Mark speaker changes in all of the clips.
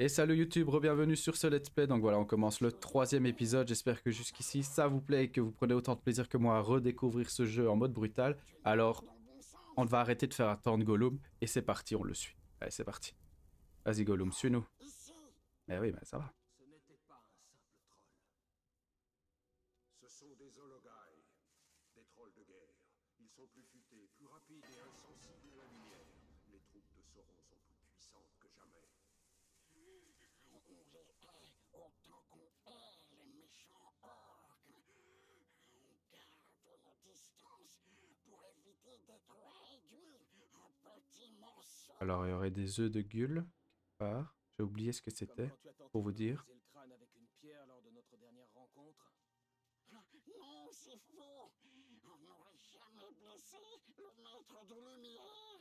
Speaker 1: Et salut YouTube, re-bienvenue sur ce let's play. Donc voilà, on commence le 3e épisode. J'espère que jusqu'ici ça vous plaît et que vous prenez autant de plaisir que moi à redécouvrir ce jeu en mode brutal. Alors, on va arrêter de faire attendre Gollum et c'est parti, on le suit. Allez, c'est parti. Vas-y Gollum, suis-nous. Mais oui, mais ça va.
Speaker 2: Ce n'était pas un simple troll.
Speaker 3: Ce sont des hologaïs, des trolls de guerre. Ils sont plus futés, plus rapides et insensibles à la lumière. Les troupes de Sauron sont plus puissantes que jamais.
Speaker 4: On les hait autant qu'on hait les méchants orques. On garde nos distances pour éviter d'être réduits en petits morceaux.
Speaker 1: Alors, il y aurait des œufs de Gull, quelque part. J'ai oublié ce que
Speaker 2: Comme
Speaker 1: c'était,
Speaker 2: quand tu as tenté
Speaker 1: pour
Speaker 2: de
Speaker 1: vous
Speaker 2: me
Speaker 1: dire.
Speaker 2: briser le crâne avec une pierre lors de notre dernière rencontre.
Speaker 4: Non, c'est faux. On n'aurait jamais blessé le maître de lumière.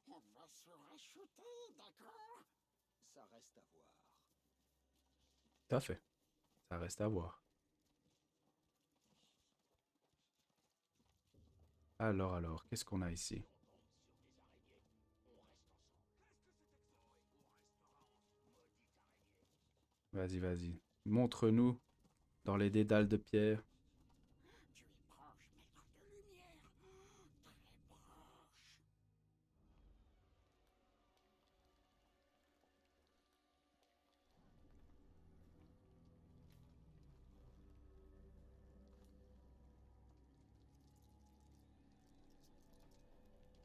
Speaker 4: On va se racheter, d'accord?
Speaker 2: Ça reste à voir.
Speaker 1: Tout à fait. Ça reste à voir. Alors, qu'est-ce qu'on a ici? Vas-y. Montre-nous dans les dédales de pierre.
Speaker 4: Tu es proche, maître de lumière. Très proche.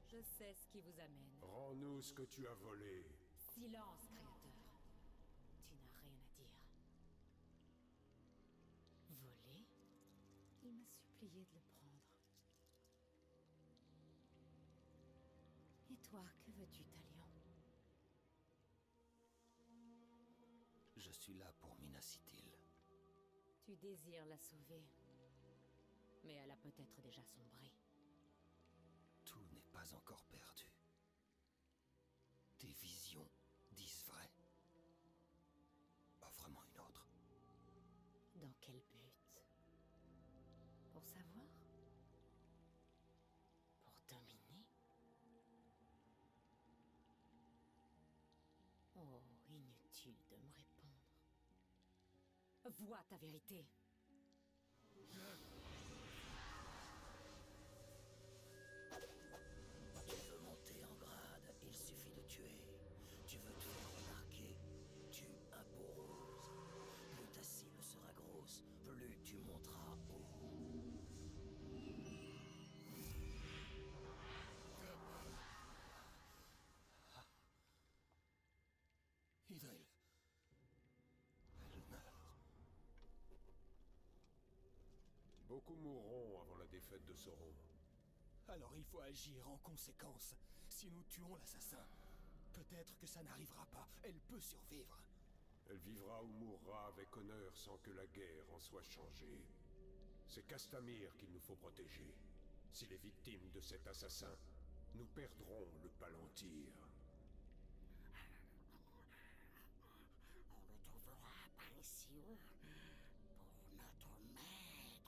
Speaker 5: Je sais ce qui vous amène.
Speaker 3: Rends-nous ce que tu as volé.
Speaker 5: Silence, créateur. Tu n'as rien à dire. Voler? Il m'a supplié de le prendre. Et toi, que veux-tu, Talion?
Speaker 2: Je suis là pour Minacitil.
Speaker 5: Tu désires la sauver. Mais elle a peut-être déjà sombré.
Speaker 2: Tout n'est pas encore perdu. Tes visions disent vrai. Offre-moi une autre.
Speaker 5: Dans quel but? Pour savoir? Pour dominer? Oh, inutile de me répondre. Vois ta vérité.
Speaker 2: Tu veux monter en grade, il suffit de tuer. Tu veux te faire remarquer, tue un peau rose. Plus ta cible sera grosse, plus tu monteras haut. Idril. Elle meurt.
Speaker 3: Beaucoup mourront avant la défaite de Sauron.
Speaker 2: Alors il faut agir en conséquence. Si nous tuons l'assassin, peut-être que ça n'arrivera pas. Elle peut survivre.
Speaker 3: Elle vivra ou mourra avec honneur sans que la guerre en soit changée. C'est Castamir qu'il nous faut protéger. S'il est victime de cet assassin, nous perdrons le Palantir.
Speaker 4: On le trouvera par ici haut pour notre maître.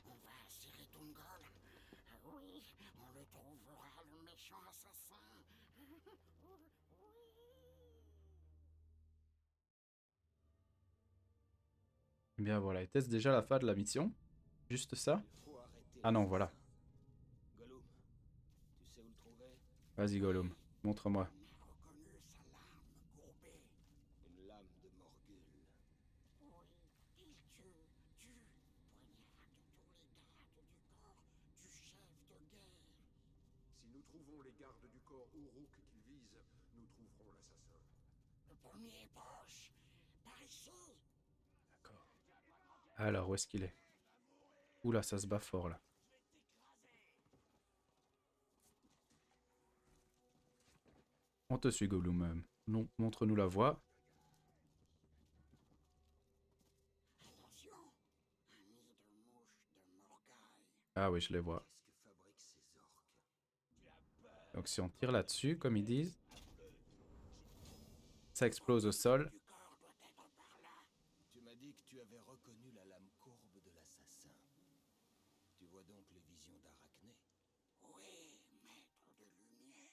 Speaker 4: On va serrer Tungol. Oui, on le trouvera, le méchant assassin. Oui.
Speaker 1: Eh bien voilà, était-ce déjà la fin de la mission? Juste ça?
Speaker 2: Il faut arrêter
Speaker 1: Ah non,
Speaker 2: l'assassin.
Speaker 1: voilà.
Speaker 2: Gollum, tu sais où le trouver?
Speaker 1: Vas-y Gollum, montre-moi.
Speaker 4: On a reconnu sa lame courbée.
Speaker 2: Une lame de Morgul.
Speaker 4: Oui, il tue, poignarde tous les gardes du corps du chef de guerre.
Speaker 3: Si nous trouvons les gardes du corps Uruk qu'ils visent, nous trouverons l'assassin.
Speaker 4: Le premier poche, par ici.
Speaker 1: D'accord. Alors, où est-ce qu'il est? Oula, ça se bat fort là. On te suit Gollum. Non, montre-nous la voie.
Speaker 4: Attention, un nid de mouches de Morgaï.
Speaker 1: Ah oui, je les vois.
Speaker 2: Qu'est-ce que fabriquent ces orques?
Speaker 1: Donc si on tire là-dessus, comme ils disent, ça explose au sol.
Speaker 4: Du corps doit être par là.
Speaker 2: Tu m'as dit que tu avais reconnu la lame courbe de l'assassin. Tu vois donc les visions d'Arachné.
Speaker 4: Oui, maître de lumière.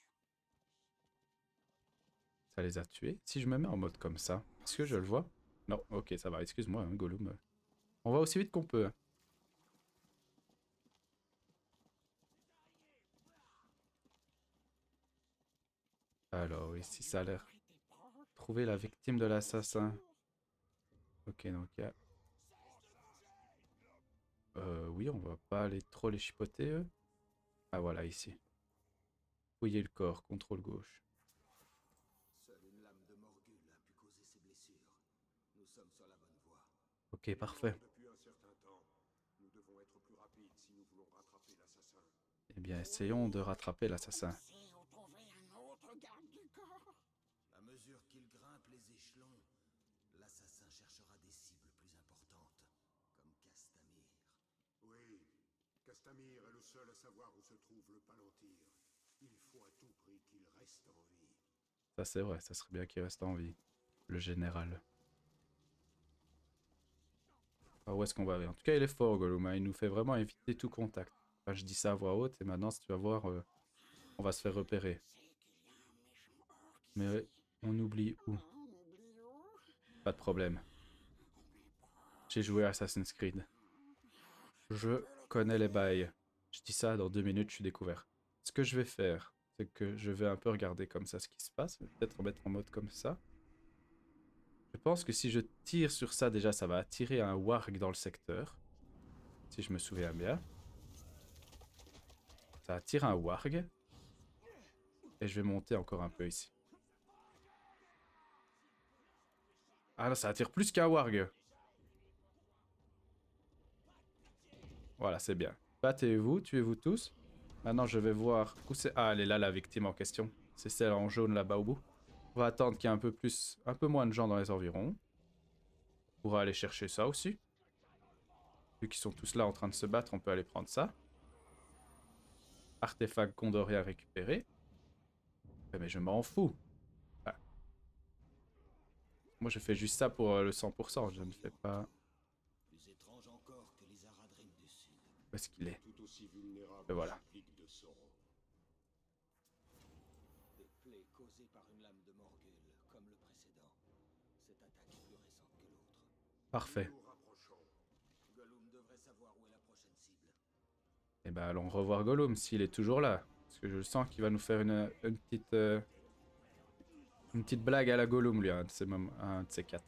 Speaker 1: Ça les a tués. Si je me mets en mode comme ça, est-ce que je le vois? Non, ok, ça va. Excuse-moi, hein, Gollum. On va aussi vite qu'on peut. Hein. Alors, ici, ça a l'air... Trouver la victime de l'assassin. Ok, donc il y a... oui, on va pas aller trop les chipoter, eux. Ah, voilà, ici. Fouiller le corps, contrôle gauche.
Speaker 2: Seule une lame de Morgul a pu causer ces blessures. Nous sommes sur la bonne voie.
Speaker 1: Ok, parfait.
Speaker 3: Depuis un certain temps, nous devons être plus rapides si nous voulons rattraper l'assassin.
Speaker 1: Eh bien, essayons de rattraper l'assassin.
Speaker 4: C'est ou trouver un autre garde du corps.
Speaker 2: À mesure qu'il grimpe les échelons, l'assassin cherchera des cibles plus importantes, comme Castamir.
Speaker 3: Oui, Castamir est le seul à savoir où se trouve le Palantir. Il faut à tout prix qu'il reste en vie.
Speaker 1: Ça, c'est vrai, ça serait bien qu'il reste en vie. Le général. Alors, où est-ce qu'on va aller? En tout cas, il est fort, Gollum. Hein. Il nous fait vraiment éviter tout contact. Enfin, je dis ça à voix haute, et maintenant, si tu vas voir, on va se faire repérer. Mais on oublie où? Pas de problème. J'ai joué à Assassin's Creed. Je connais les bails. Je dis ça, dans 2 minutes, je suis découvert. Ce que je vais faire, c'est que je vais un peu regarder comme ça ce qui se passe. Peut-être remettre en mode comme ça. Je pense que si je tire sur ça, déjà, ça va attirer un warg dans le secteur. Si je me souviens bien. Ça attire un warg. Et je vais monter encore un peu ici. Ah non, ça attire plus qu'un warg. Voilà, c'est bien. Battez-vous, tuez-vous tous. Maintenant, je vais voir où c'est... Ah, elle est là, la victime en question. C'est celle en jaune là-bas au bout. On va attendre qu'il y ait un peu moins de gens dans les environs. On pourra aller chercher ça aussi. Vu qu'ils sont tous là en train de se battre, on peut aller prendre ça. Artefact Gondorien récupéré. Mais je m'en fous. Ah. Moi, je fais juste ça pour le 100%. Je ne fais pas...
Speaker 2: Plus étrange encore que les Aradrim du Sud.
Speaker 1: Où est-ce qu'il est?
Speaker 3: Tout aussi vulnérable
Speaker 1: Et voilà.
Speaker 3: aux pics de Sauron.
Speaker 2: Des plaies causées par une lame de Morgul, comme le précédent. Cette attaque est plus récente que l'autre.
Speaker 1: Parfait.
Speaker 3: Nous nous rapprochons.
Speaker 2: Gollum devrait savoir où est la prochaine cible.
Speaker 1: Et ben, allons revoir Gollum s'il est toujours là. Parce que je sens qu'il va nous faire une petite blague à la Gollum, lui, un de ces 4.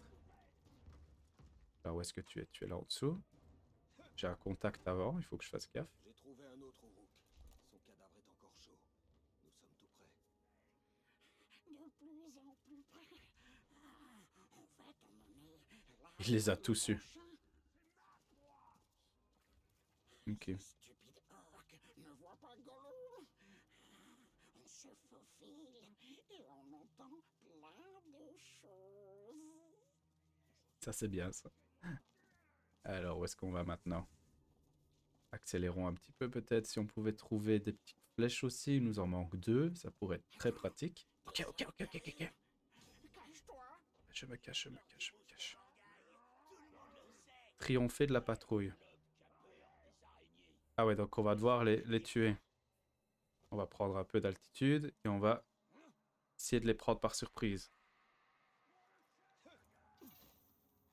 Speaker 1: Alors, où est-ce que tu es? Tu es là en dessous. J'ai un contact avant, il faut que je fasse gaffe.
Speaker 2: J'ai trouvé un autre Rook. Son cadavre est encore chaud. Nous sommes tout près.
Speaker 4: De plus en plus près. On va t'emmener là.
Speaker 1: Il les a tous eus. Ok.
Speaker 4: Stupide orque ne voit pas Gollum. On se faufile et on entend plein de choses.
Speaker 1: Ça, c'est bien, ça. Alors, où est-ce qu'on va maintenant? Accélérons un petit peu, peut-être. Si on pouvait trouver des petites flèches aussi. Il nous en manque 2. Ça pourrait être très pratique. Ok.
Speaker 4: Cache-toi.
Speaker 1: Je me cache. Triompher de la patrouille. Ah ouais, donc on va devoir les tuer. On va prendre un peu d'altitude et on va essayer de les prendre par surprise.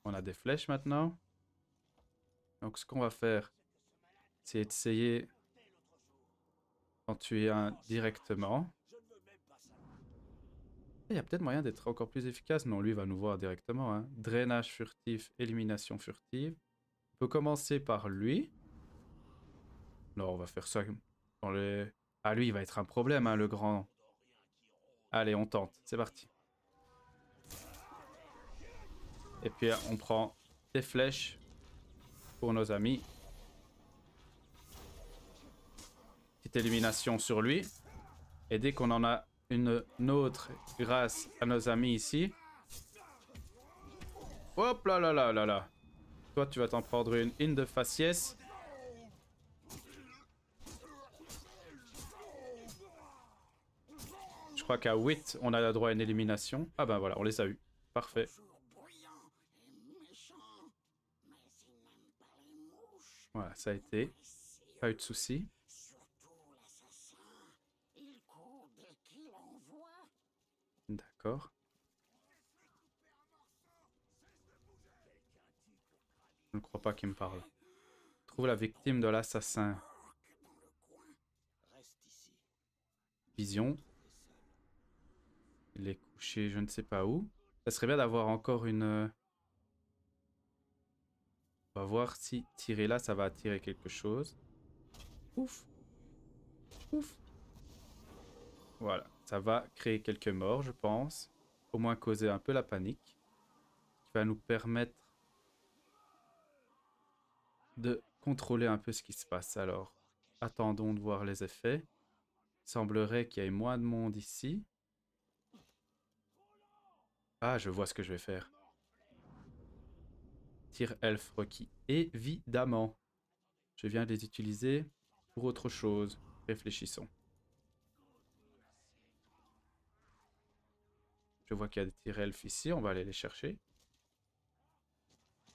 Speaker 1: On a des flèches maintenant. Donc ce qu'on va faire, c'est essayer d'en tuer un directement. Il y a peut-être moyen d'être encore plus efficace. Non, lui va nous voir directement. Hein. Drainage furtif, élimination furtive. On peut commencer par lui. Non, on va faire ça dans les... Ah, lui, il va être un problème, hein, le grand. Allez, on tente. C'est parti. Et puis, on prend des flèches pour nos amis. Petite élimination sur lui. Et dès qu'on en a une autre grâce à nos amis ici. Hop là là là là là. Toi, tu vas t'en prendre une de faciès. Je crois qu'à 8, on a le droit à une élimination. Ah ben voilà, on les a eu. Parfait.
Speaker 4: Toujours bruyant et méchant. Mais il n'aime pas les mouches.
Speaker 1: Voilà, ça a été. Pas eu de soucis.
Speaker 4: Surtout l'assassin. Il court dès qu'il en voit.
Speaker 1: D'accord. ne crois pas qu'il me parle. Trouve la victime de l'assassin.
Speaker 2: Reste ici.
Speaker 1: Vision. Il est couché je ne sais pas où. Ça serait bien d'avoir encore une... On va voir si tirer là, ça va attirer quelque chose. Ouf. Ouf. Voilà, ça va créer quelques morts, je pense. Au moins causer un peu la panique. Qui va nous permettre de contrôler un peu ce qui se passe. Alors, attendons de voir les effets. Il semblerait qu'il y ait moins de monde ici. Ah, je vois ce que je vais faire. Tir elfe requis. Évidemment. Je viens de les utiliser pour autre chose. Réfléchissons. Je vois qu'il y a des tirs elfes ici. On va aller les chercher.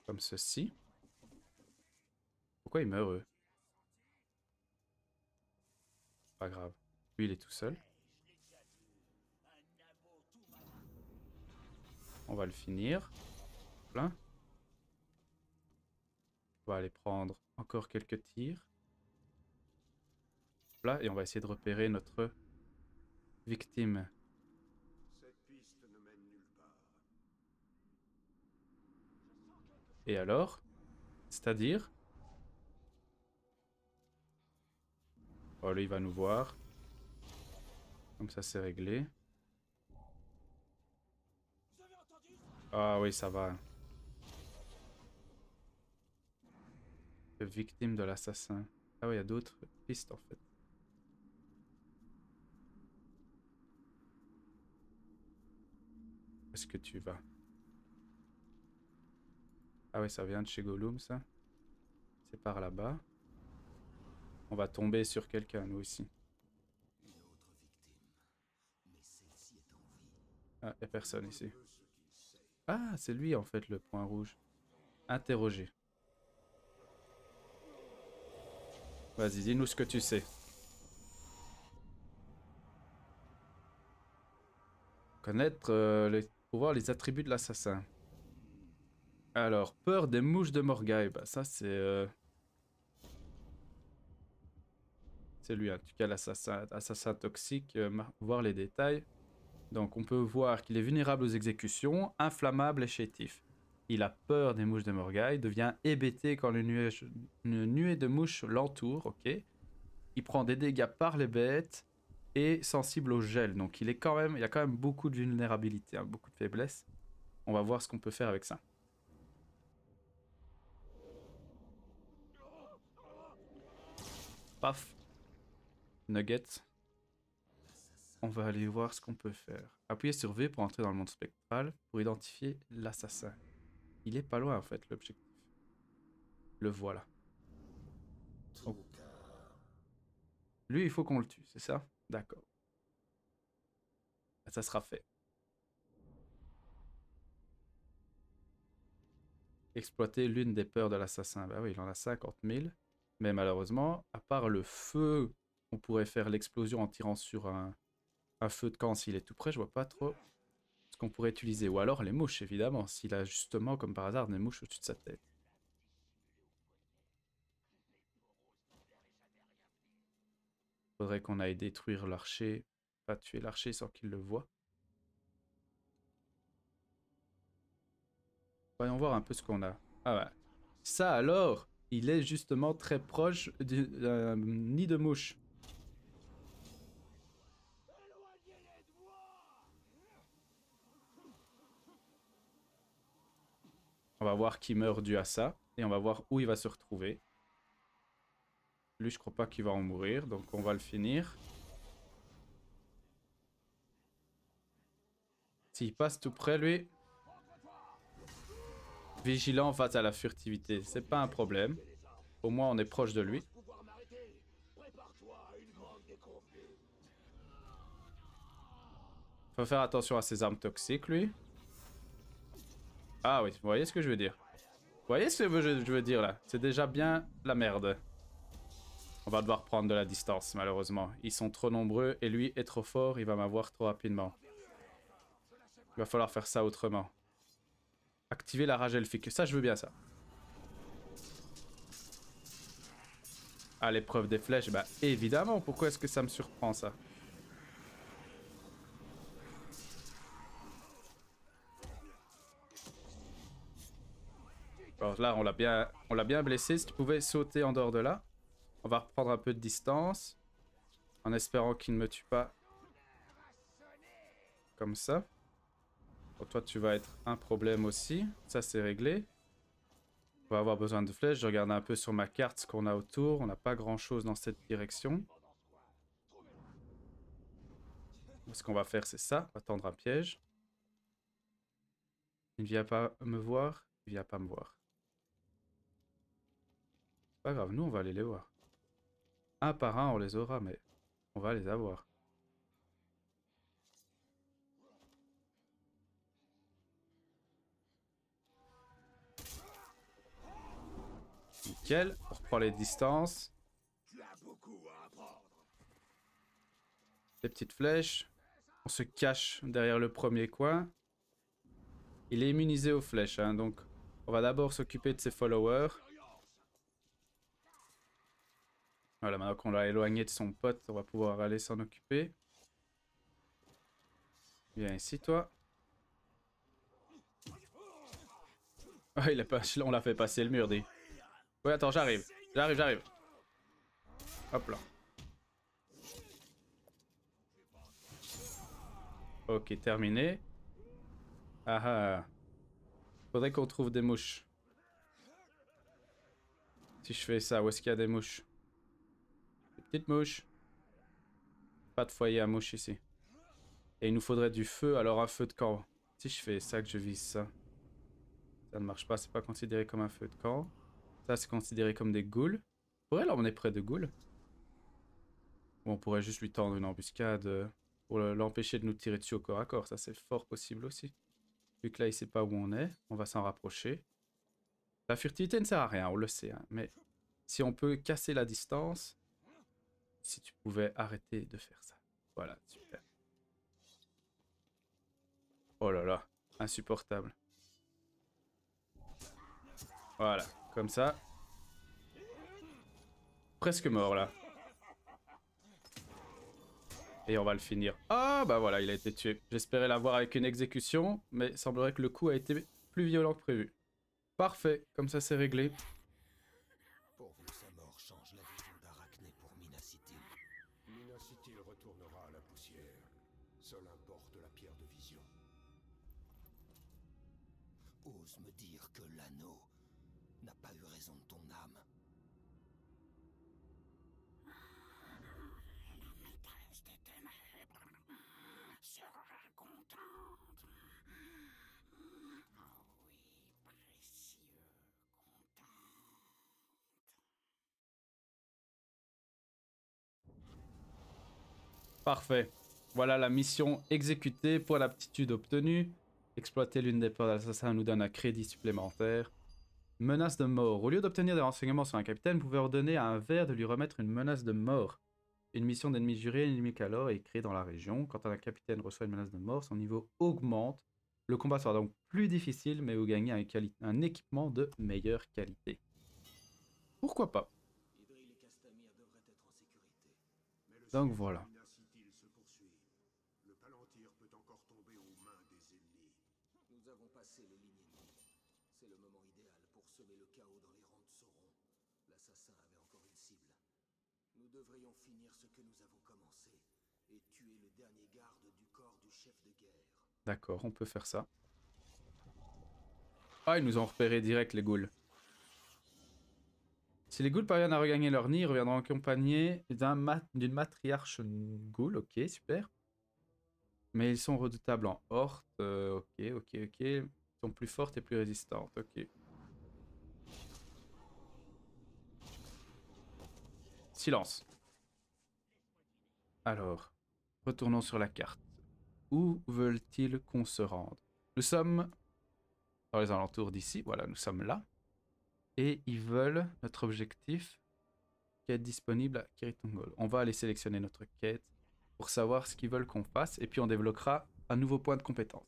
Speaker 1: Comme ceci. Pourquoi ils meurent, eux? Pas grave. Lui, il est tout seul. On va le finir. Plein. On va aller prendre encore quelques tirs. Là, et on va essayer de repérer notre victime.
Speaker 3: Cette piste ne mène nulle part.
Speaker 1: Et alors? C'est-à-dire? Oh, lui, il va nous voir. Comme ça, c'est réglé. Ah oui, ça va. Victime de l'assassin. Ah oui, il y a d'autres pistes, en fait. Où est-ce que tu vas? Ah oui, ça vient de chez Gollum, ça. C'est par là-bas. On va tomber sur quelqu'un, nous aussi.
Speaker 2: Une autre victime. Mais celle-ci est en vie.
Speaker 1: Ah, il n'y a personne ici. Ah, c'est lui, en fait, le point rouge. Interroger. Vas-y, dis-nous ce que tu sais. Connaître pour voir les attributs de l'assassin. Alors, peur des mouches de Morgaï. Bah, ça, c'est lui, en tout cas, l'assassin toxique. Voir les détails. Donc, on peut voir qu'il est vulnérable aux exécutions, inflammable et chétif. Il a peur des mouches de Morgaï, devient hébété quand une nuée de mouches l'entoure, ok. Il prend des dégâts par les bêtes et sensible au gel. Donc, il y a quand même beaucoup de vulnérabilité, hein, beaucoup de faiblesse. On va voir ce qu'on peut faire avec ça. Paf. Nugget. On va aller voir ce qu'on peut faire. Appuyez sur V pour entrer dans le monde spectral pour identifier l'assassin. Il est pas loin en fait l'objectif. Le voilà. Oh. Lui, il faut qu'on le tue, c'est ça? D'accord. Ça sera fait. Exploiter l'une des peurs de l'assassin. Bah oui, il en a 50 000. Mais malheureusement, à part le feu, on pourrait faire l'explosion en tirant sur un feu de camp s'il est tout près. Je vois pas trop ce qu'on pourrait utiliser. Ou alors les mouches, évidemment, s'il a justement, comme par hasard, des mouches au-dessus de sa tête. Faudrait qu'on aille détruire l'archer. Pas tuer l'archer sans qu'il le voie. Voyons voir un peu ce qu'on a. Ah ouais. Ça alors, il est justement très proche d'un nid de mouche. On va voir qui meurt dû à ça. Et on va voir où il va se retrouver. Lui, je crois pas qu'il va en mourir. Donc on va le finir. S'il passe tout près, lui... Vigilant face à la furtivité. C'est pas un problème. Au moins, on est proche de lui. Faut faire attention à ses armes toxiques, lui. Ah oui, vous voyez ce que je veux dire? Vous voyez ce que je veux dire, là? C'est déjà bien la merde. On va devoir prendre de la distance, malheureusement. Ils sont trop nombreux et lui est trop fort. Il va m'avoir trop rapidement. Il va falloir faire ça autrement. Activer la rage elfique. Ça, je veux bien ça. à l'épreuve des flèches. Bah évidemment, pourquoi est-ce que ça me surprend ça? Alors là, on l'a bien blessé. Si tu pouvais sauter en dehors de là. On va reprendre un peu de distance. En espérant qu'il ne me tue pas. Comme ça. Bon, toi, tu vas être un problème aussi. Ça, c'est réglé. On va avoir besoin de flèches. Je regarde un peu sur ma carte ce qu'on a autour. On n'a pas grand-chose dans cette direction. Ce qu'on va faire, c'est ça. On va tendre un piège. Il ne vient pas me voir. Il ne vient pas me voir. Pas grave, nous, on va aller les voir. Un par un, on les aura, mais on va les avoir. Nickel. On reprend les distances. Les petites flèches. On se cache derrière le premier coin. Il est immunisé aux flèches, hein, donc on va d'abord s'occuper de ses followers. Voilà, maintenant qu'on l'a éloigné de son pote, on va pouvoir aller s'en occuper. Viens ici, toi. Ah, on l'a fait passer le mur, dit. Oui, attends, j'arrive. J'arrive. Hop là. Ok, terminé. Ah ah. Faudrait qu'on trouve des mouches. Si je fais ça, où est-ce qu'il y a des mouches? Des petites mouches. Pas de foyer à mouches ici. Et il nous faudrait du feu, alors un feu de camp. Si je fais ça, que je vise ça. Ça ne marche pas, c'est pas considéré comme un feu de camp. Ça, c'est considéré comme des ghouls. On pourrait l'emmener près de ghouls. Ou on pourrait juste lui tendre une embuscade pour l'empêcher de nous tirer dessus au corps à corps. Ça, c'est fort possible aussi. Vu que là, il sait pas où on est, on va s'en rapprocher. La furtivité ne sert à rien, on le sait. Hein, mais si on peut casser la distance, si tu pouvais arrêter de faire ça. Voilà, super. Oh là là, insupportable. Voilà, comme ça. Presque mort là. Et on va le finir. Ah bah voilà, il a été tué. J'espérais l'avoir avec une exécution, mais il semblerait que le coup a été plus violent que prévu. Parfait, comme ça c'est réglé.
Speaker 2: Pourvu que sa mort change la vision d'Arachné pour Minacitil.
Speaker 3: Minacitil retournera à la poussière. Seul importe la pierre de vision.
Speaker 2: Ose me dire que l'anneau n'a pas eu raison de ton âme.
Speaker 4: La maîtresse des ténèbres sera contente. Oh oui, précieux, contente.
Speaker 1: Parfait. Voilà la mission exécutée pour l'aptitude obtenue. Exploiter l'une des peurs d'assassin nous donne un crédit supplémentaire. Menace de mort. Au lieu d'obtenir des renseignements sur un capitaine, vous pouvez ordonner à un ver de lui remettre une menace de mort. Une mission d'ennemi juré inimique alors est créée dans la région. Quand un capitaine reçoit une menace de mort, son niveau augmente. Le combat sera donc plus difficile, mais vous gagnez un équipement de meilleure qualité. Pourquoi pas?
Speaker 2: Idril et Castamir devraient être en sécurité.
Speaker 3: Mais le
Speaker 1: Donc
Speaker 3: siège de
Speaker 1: voilà.
Speaker 3: Minacitil se poursuit. Le Palantir peut encore tomber aux mains des ennemis.
Speaker 2: Nous avons passé les lignes ennemies. C'est le moment idéal pour semer le chaos dans les rangs de Sauron. L'assassin avait encore une cible. Nous devrions finir ce que nous avons commencé et tuer le dernier garde du corps du chef de guerre.
Speaker 1: D'accord, on peut faire ça. Ah, ils nous ont repéré direct, les ghouls. Si les ghouls parviennent à regagner leur nid, ils reviendront accompagnés d'une matriarche ghoul. Ok, super. Mais ils sont redoutables en horde. Ok. Ils sont plus fortes et plus résistantes. Ok. Silence. Alors, retournons sur la carte. Où veulent-ils qu'on se rende? Nous sommes dans les alentours d'ici. Voilà, nous sommes là. Et ils veulent notre objectif, quête disponible à Kiritungol. On va aller sélectionner notre quête pour savoir ce qu'ils veulent qu'on fasse. Et puis on débloquera un nouveau point de compétence.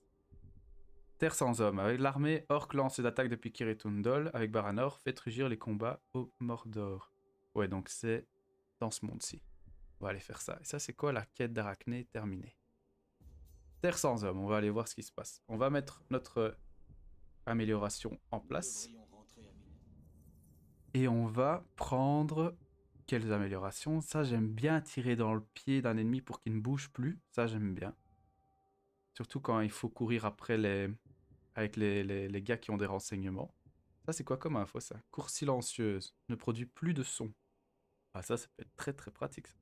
Speaker 1: Terre sans hommes. Avec l'armée, Orc lance ses attaques depuis Kiritundol. Avec Baranor, fait rugir les combats au Mordor. Ouais, donc c'est dans ce monde-ci. On va aller faire ça. Et ça, c'est quoi la quête d'Arachné terminée? Terre sans homme, on va aller voir ce qui se passe. On va mettre notre amélioration en place. Et on va prendre... Quelles améliorations? Ça, j'aime bien tirer dans le pied d'un ennemi pour qu'il ne bouge plus. Ça, j'aime bien. Surtout quand il faut courir après avec les gars qui ont des renseignements. Ça, c'est quoi comme info, ça? Course silencieuse. Ne produit plus de son. Ah, ça peut être très, très pratique, ça.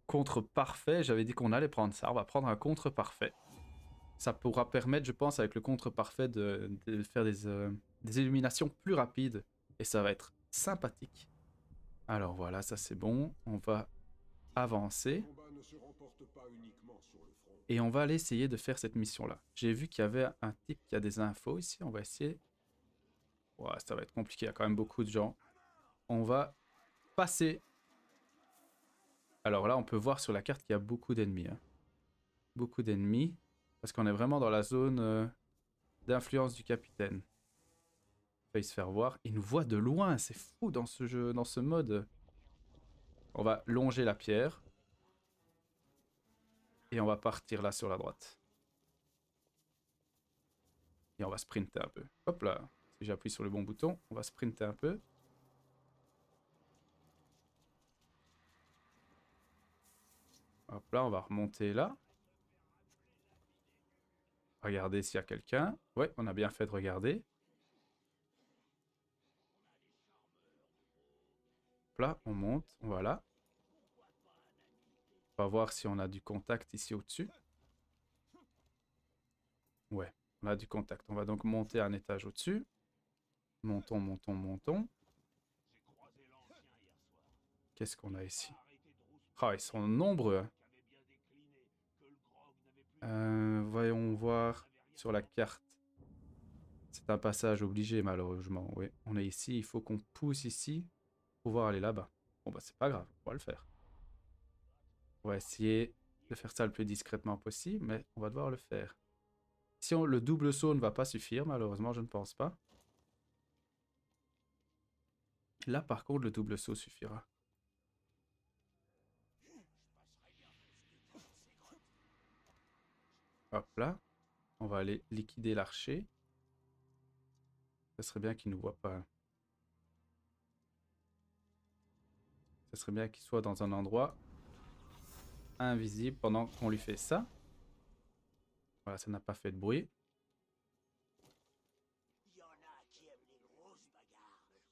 Speaker 1: Contre parfait, j'avais dit qu'on allait prendre ça. On va prendre un contre parfait. Ça pourra permettre, je pense, avec le contre parfait, de faire des illuminations plus rapides. Et ça va être sympathique. Alors voilà, ça c'est bon. On va avancer. Et on va aller essayer de faire cette mission-là. J'ai vu qu'il y avait un type qui a des infos ici. On va essayer. Ouais, ça va être compliqué, il y a quand même beaucoup de gens. On va passer. Alors là, on peut voir sur la carte qu'il y a beaucoup d'ennemis. Hein. Beaucoup d'ennemis. Parce qu'on est vraiment dans la zone d'influence du capitaine. Il va se faire voir. Il nous voit de loin, c'est fou dans ce jeu, dans ce mode. On va longer la pierre. Et on va partir là sur la droite. Et on va sprinter un peu. Hop là. Si j'appuie sur le bon bouton, on va sprinter un peu. Hop là, on va remonter là. Regardez s'il y a quelqu'un. Ouais, on a bien fait de regarder. Hop là, on monte. Voilà. On va voir si on a du contact ici au-dessus. Ouais, on a du contact. On va donc monter un étage au-dessus. Montons, montons, montons. Qu'est-ce qu'on a ici? Ah, ils sont nombreux. Voyons voir sur la carte. C'est un passage obligé, malheureusement. Oui, on est ici. Il faut qu'on pousse ici pour pouvoir aller là-bas. Bon, bah, c'est pas grave. On va le faire. On va essayer de faire ça le plus discrètement possible, mais on va devoir le faire. Si le double saut ne va pas suffire, malheureusement, je ne pense pas. Là, par contre, le double saut suffira. Hop là. On va aller liquider l'archer. Ça serait bien qu'il ne nous voit pas. Ça serait bien qu'il soit dans un endroit invisible pendant qu'on lui fait ça. Voilà, ça n'a pas fait de bruit.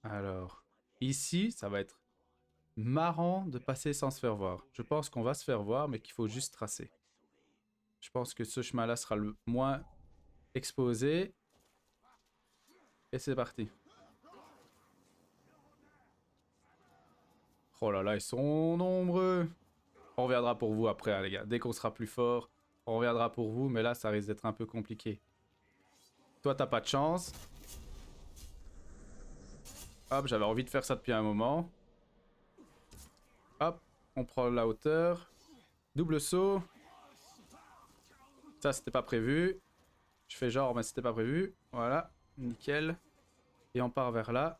Speaker 1: Alors, ici, ça va être marrant de passer sans se faire voir. Je pense qu'on va se faire voir, mais qu'il faut juste tracer. Je pense que ce chemin-là sera le moins exposé. Et c'est parti. Oh là là, ils sont nombreux. On reviendra pour vous après, hein, les gars. Dès qu'on sera plus fort, on reviendra pour vous. Mais là, ça risque d'être un peu compliqué. Toi, t'as pas de chance. Hop, j'avais envie de faire ça depuis un moment. Hop, on prend la hauteur. Double saut. Ça, c'était pas prévu. Je fais genre, mais c'était pas prévu. Voilà, nickel. Et on part vers là.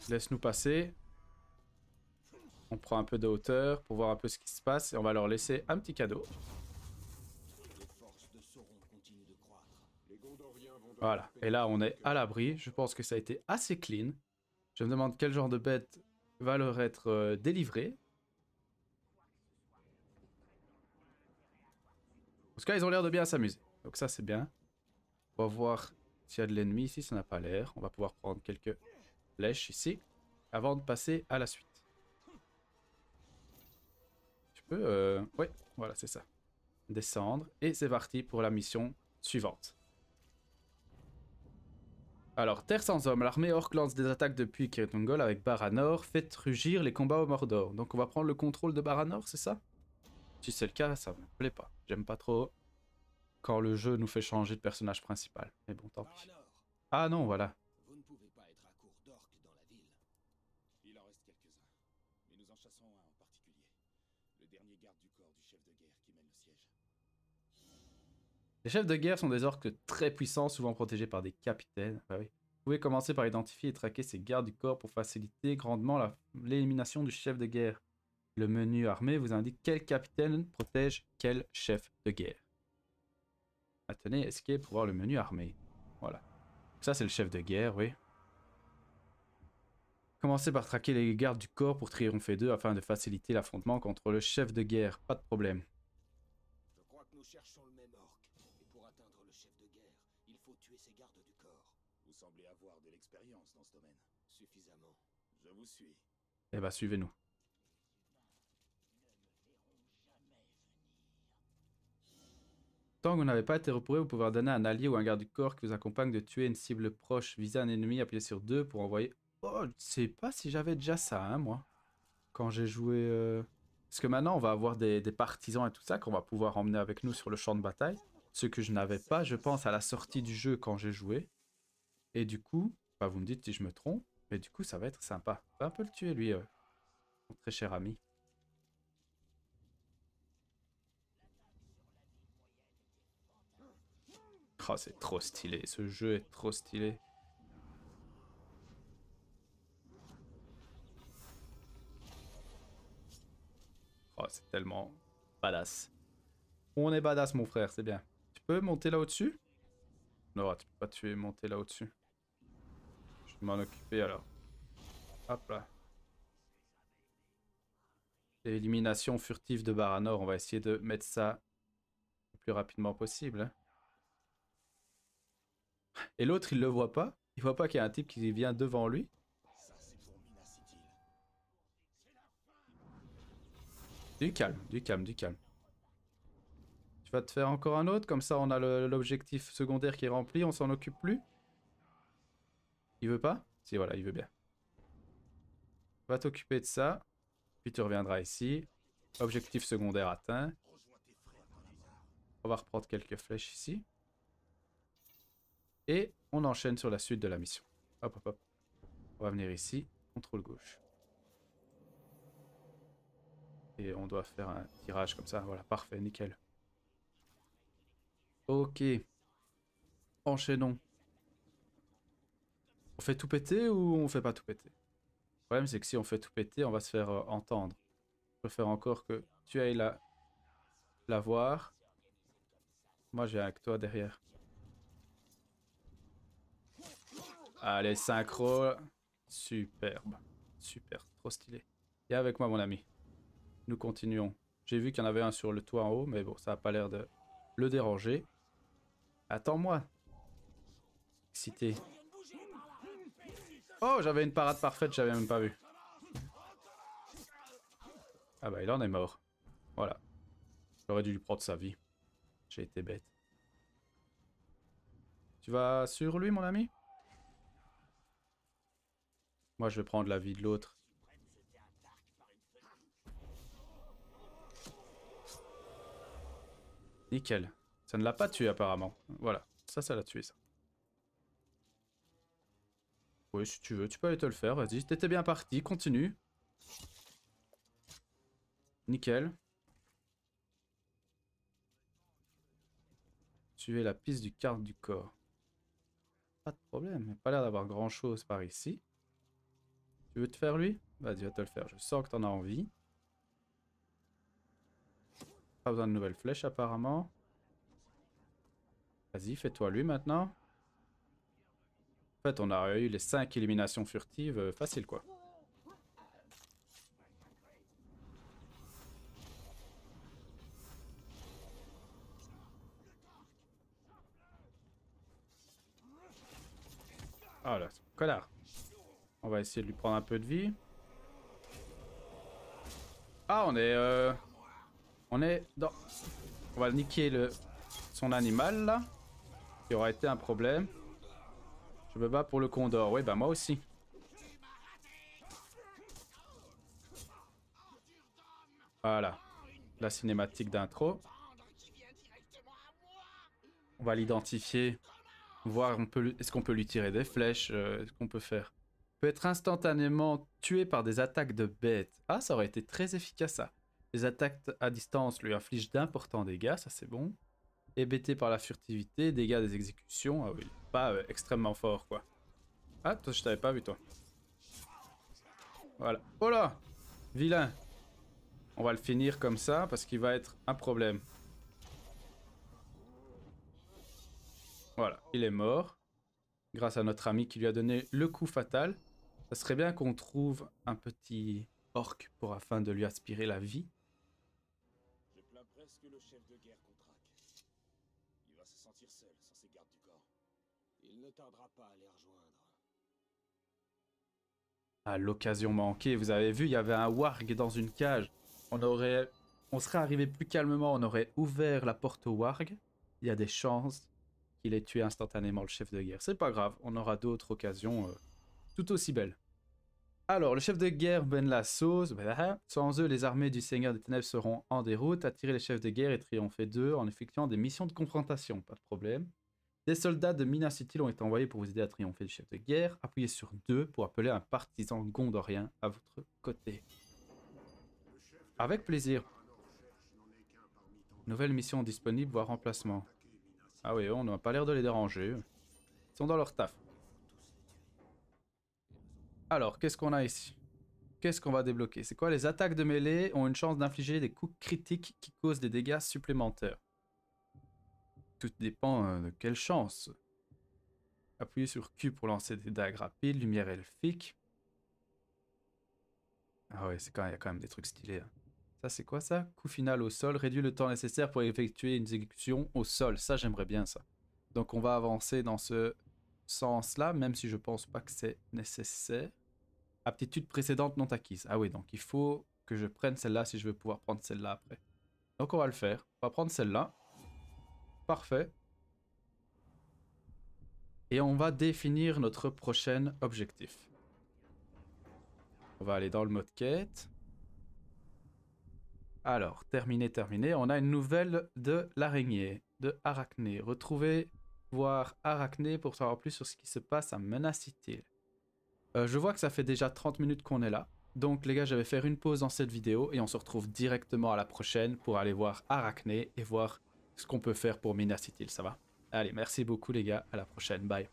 Speaker 1: Laisse-nous passer. On prend un peu de hauteur pour voir un peu ce qui se passe. Et on va leur laisser un petit cadeau. Voilà. Et là, on est à l'abri. Je pense que ça a été assez clean. Je me demande quel genre de bête va leur être délivré. En tout cas, ils ont l'air de bien s'amuser. Donc ça, c'est bien. On va voir s'il y a de l'ennemi ici. Ça n'a pas l'air. On va pouvoir prendre quelques flèches ici. Avant de passer à la suite. Tu peux... Ouais, voilà, c'est ça. Descendre. Et c'est parti pour la mission suivante. Alors, Terre sans homme, l'armée orc lance des attaques depuis Kirith Ungol avec Baranor, fait rugir les combats au Mordor. Donc on va prendre le contrôle de Baranor, c'est ça? Si c'est le cas, ça me plaît pas. J'aime pas trop quand le jeu nous fait changer de personnage principal. Mais bon, tant pis. Ah non, voilà.
Speaker 6: Vous ne pouvez pas être à court d'orques dans la ville. Il en reste quelques-uns, mais nous en chassons un en particulier. Le dernier garde du corps du chef de guerre qui mène le siège.
Speaker 1: Les chefs de guerre sont des orques très puissants, souvent protégés par des capitaines. Bah oui. pouvez commencer par identifier et traquer ces gardes du corps pour faciliter grandement l'élimination du chef de guerre. Le menu armé vous indique quel capitaine protège quel chef de guerre. Maintenez escape pour voir le menu armé. Voilà. Ça, c'est le chef de guerre, oui. Commencez par traquer les gardes du corps pour triompher d'eux afin de faciliter l'affrontement contre le chef de guerre. Pas de problème.
Speaker 6: Je crois que nous cherchons le même orc. Et pour atteindre le chef de guerre, il faut tuer ses gardes du corps. Vous semblez avoir de l'expérience dans ce domaine. Suffisamment. Je vous suis.
Speaker 1: Eh bah, suivez-nous. Tant que vous n'avez pas été repéré, vous pouvez ordonner à un allié ou un garde du corps qui vous accompagne de tuer une cible proche. Visez un ennemi, appuyez sur 2 pour envoyer... Oh, je sais pas si j'avais déjà ça, hein, moi. Quand j'ai joué... Parce que maintenant, on va avoir des partisans et tout ça qu'on va pouvoir emmener avec nous sur le champ de bataille. Ce que je n'avais pas, je pense, à la sortie du jeu quand j'ai joué. Et du coup, bah, vous me dites si je me trompe, mais du coup, ça va être sympa. On va un peu le tuer, lui, mon très cher ami. Oh, c'est trop stylé. Ce jeu est trop stylé. Oh, c'est tellement badass. On est badass, mon frère, c'est bien. Tu peux monter là au-dessus? Non, tu peux pas tuer, monter là au-dessus. Je vais m'en occuper alors. Hop là. L'élimination furtive de Baranor, on va essayer de mettre ça le plus rapidement possible. Hein. Et l'autre, il le voit pas. Il voit pas qu'il y a un type qui vient devant lui.
Speaker 6: Ça, c'est pour Minas Ithil.
Speaker 1: Du calme, du calme, du calme. Tu vas te faire encore un autre, comme ça on a l'objectif secondaire qui est rempli, on s'en occupe plus. Il veut pas? Si, voilà, il veut bien. Va t'occuper de ça, puis tu reviendras ici. Objectif secondaire atteint.
Speaker 6: Rejoins tes frères dans la mort.
Speaker 1: On va reprendre quelques flèches ici. Et on enchaîne sur la suite de la mission. Hop, hop, hop. On va venir ici, contrôle gauche. Et on doit faire un tirage comme ça, voilà, parfait, nickel. Ok. Enchaînons. On fait tout péter ou on fait pas tout péter? Le problème c'est que si on fait tout péter, on va se faire entendre. Je préfère encore que tu ailles la voir. Moi j'ai avec toi derrière. Allez, synchro. Superbe. Super, trop stylé. Viens avec moi mon ami. Nous continuons. J'ai vu qu'il y en avait un sur le toit en haut, mais bon, ça n'a pas l'air de le déranger. Attends-moi. Excité. Oh, j'avais une parade parfaite, j'avais même pas vu. Ah bah il en est mort. Voilà. J'aurais dû lui prendre sa vie. J'ai été bête. Tu vas sur lui mon ami? Moi je vais prendre la vie de l'autre. Nickel. Ça ne l'a pas tué apparemment. Voilà. Ça l'a tué ça. Oui, si tu veux, tu peux aller te le faire. Vas-y, t'étais bien parti. Continue. Nickel. Tuer la piste du quart du corps. Pas de problème. Il n'y a pas l'air d'avoir grand chose par ici. Tu veux te faire lui? Vas-y, va te le faire. Je sens que t'en as envie. Pas besoin de nouvelles flèches apparemment. Vas-y, fais-toi lui maintenant. En fait, on a eu les 5 éliminations furtives. Facile quoi. Oh là, connard. On va essayer de lui prendre un peu de vie. Ah, on est dans... On va niquer son animal, là. Qui aura été un problème. Je me bats pour le condor. Oui, bah moi aussi. Voilà. La cinématique d'intro. On va l'identifier. Voir est-ce qu'on peut lui tirer des flèches. Ce qu'on peut faire. Peut être instantanément tué par des attaques de bêtes. Ah, ça aurait été très efficace ça. Les attaques à distance lui infligent d'importants dégâts, ça c'est bon. Hébété par la furtivité, dégâts des exécutions, ah oui, pas extrêmement fort quoi. Ah, toi, je t'avais pas vu, toi. Voilà. Oh là! Vilain! On va le finir comme ça parce qu'il va être un problème. Voilà, il est mort. Grâce à notre ami qui lui a donné le coup fatal. Ça serait bien qu'on trouve un petit orc pour afin de lui aspirer la vie.
Speaker 6: Je plains presque le chef de guerre qu'on traque. Il va se sentir seul sans ses gardes du corps. Il ne tardera pas à les rejoindre.
Speaker 1: À l'occasion manquée, vous avez vu, il y avait un warg dans une cage. On serait arrivé plus calmement, on aurait ouvert la porte au warg. Il y a des chances qu'il ait tué instantanément le chef de guerre. C'est pas grave, on aura d'autres occasions tout aussi belles. Alors, le chef de guerre Ben Lassos, sans eux, les armées du Seigneur des Ténèbres seront en déroute. Attirer les chefs de guerre et triompher d'eux en effectuant des missions de confrontation, pas de problème. Des soldats de Minas Ithil ont été envoyés pour vous aider à triompher du chef de guerre. Appuyez sur 2 pour appeler un partisan gondorien à votre côté. Avec plaisir. Nouvelle mission disponible, voire remplacement. Ah oui, on n'a pas l'air de les déranger. Ils sont dans leur taf. Alors, qu'est-ce qu'on a ici? Qu'est-ce qu'on va débloquer? C'est quoi? Les attaques de mêlée ont une chance d'infliger des coups critiques qui causent des dégâts supplémentaires. Tout dépend de quelle chance. Appuyez sur Q pour lancer des dagues rapides, lumière elfique. Ah ouais, il y a quand même des trucs stylés. Hein. Ça, c'est quoi ça? Coup final au sol, réduit le temps nécessaire pour effectuer une exécution au sol. Ça, j'aimerais bien ça. Donc, on va avancer dans ce sens-là, même si je pense pas que c'est nécessaire. Aptitude précédente non acquise. Ah oui, donc il faut que je prenne celle-là si je veux pouvoir prendre celle-là après. Donc, on va le faire. On va prendre celle-là. Parfait. Et on va définir notre prochain objectif. On va aller dans le mode quête. Alors, terminé. On a une nouvelle de l'araignée, de Arachné. Retrouvez, voir Arachné pour savoir plus sur ce qui se passe à Minas Ithil. Je vois que ça fait déjà 30 minutes qu'on est là. Donc les gars, je vais faire une pause dans cette vidéo et on se retrouve directement à la prochaine pour aller voir Arachné et voir ce qu'on peut faire pour Minas Ithil, ça va? Allez, merci beaucoup les gars, à la prochaine, bye.